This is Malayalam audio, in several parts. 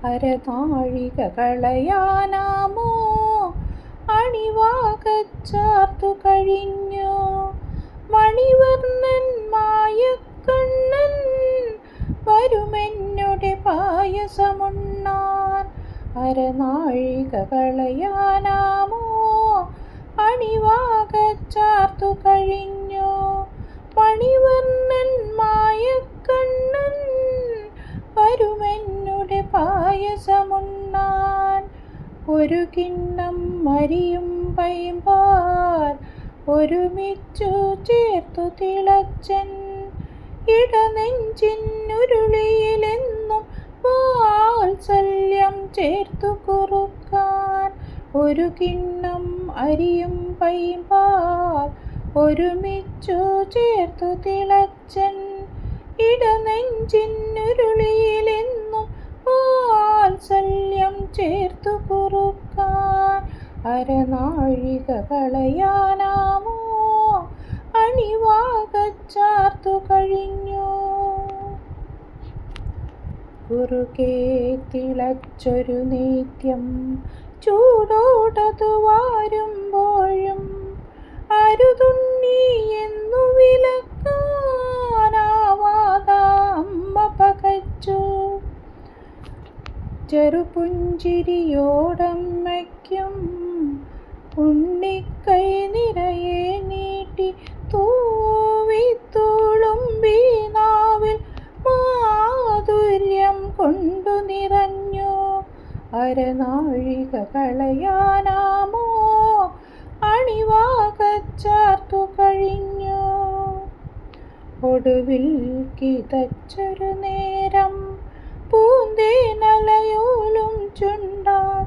അരനാഴിക കളയാനാമോ അണിവാകച്ചാർത്തു കഴിഞ്ഞു മണിവർണ്ണൻ മായക്കണ്ണൻ വരുമെന്നുടെ പായസമുണ്ണാൻ. അരനാഴിക കളയാനാമോ അണിവാകച്ചാർത്തു കഴിഞ്ഞു മണിവർണ്ണൻ മായക്കണ്ണൻ വരുമെന്നുടെ പായസമുണ്ണാൻ. ഒരു കിണ്ണം അരിയും പൈമ്പാൽ ഒരുമിച്ചു ചേർത്തു തിളച്ചൻ ഇടനെഞ്ചിനുരുളിയിലെന്നും വാത്സല്യം ചേർത്തു കുറുക്കാൻ. ഒരു കിണ്ണം അരിയും പൈമ്പാൽ ഒരുമിച്ചു ചേർത്തു തിളച്ചൻ ഇടനെഞ്ചിനുരുളിയിലെന്നും വാത്സല്യം ചേർത്തു കുറുക്കാൻ. അരനാഴിക കളയാനാമോ അണിവാകച്ചാർത്തു കഴിഞ്ഞു. കുറുകെ തിളച്ചൊരു നേദ്യം ചൂടോടതു വാരുമ്പോഴും അരുതുണ്ണി എന്നു വിലക്കാനാവാതെ അമ്മ പകച്ചു. ചെറുപുഞ്ചിരിയോടമ്മയ്ക്കും ഉണ്ണിക്കൈ നിറയെ നീട്ടി തൂവിത്തുളുമ്പി നാവിൽ മാധുര്യം കൊണ്ടു നിറഞ്ഞു. അരനാഴിക കളയാനാമോ അണിവാകച്ചാർത്തു കഴിഞ്ഞു. ഒടുവിൽ കിതച്ചൊരു നേരം പൂന്തേനലയോലും ചുണ്ടാൽ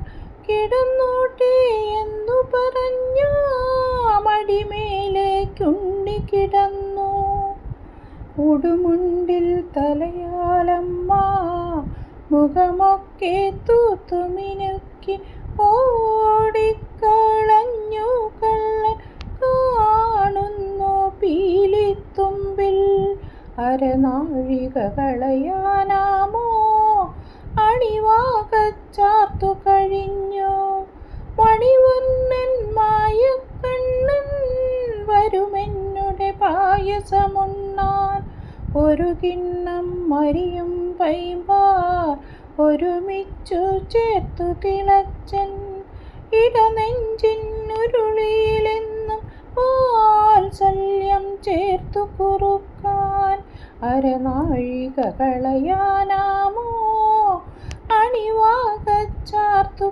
കിടന്നോട്ടെ എന്നു പറഞ്ഞു മടിമേലേക്കുണ്ണി കിടന്നു. ഉടുമുണ്ടിൽ തലയാലമ്മ മുഖമൊക്കെ തൂത്തുമിനുക്കി ഓടിക്കളഞ്ഞു കള്ളൻ കാണുന്നു പീലിത്തുമ്പിൽ. അരനാഴിക കളയാനാമോ അണിവാകച്ചാർത്തു കഴിഞ്ഞു മണിവർണ്ണൻ മായക്കണ്ണൻ വരുമെന്നുടെ പായസമുണ്ണാൻ. ഒരു കിണ്ണം അരിയും പൈമ്പാൽ ഒരുമിച്ചു ചേർത്തു തിളച്ചൻ ഇടനെഞ്ചിനുരുളിയിലെന്നും വാത്സല്യം ചേർത്തു കുറുക്കാൻ. അരനാഴിക കളയാനാമോ അണിവാകച്ചാർത്തു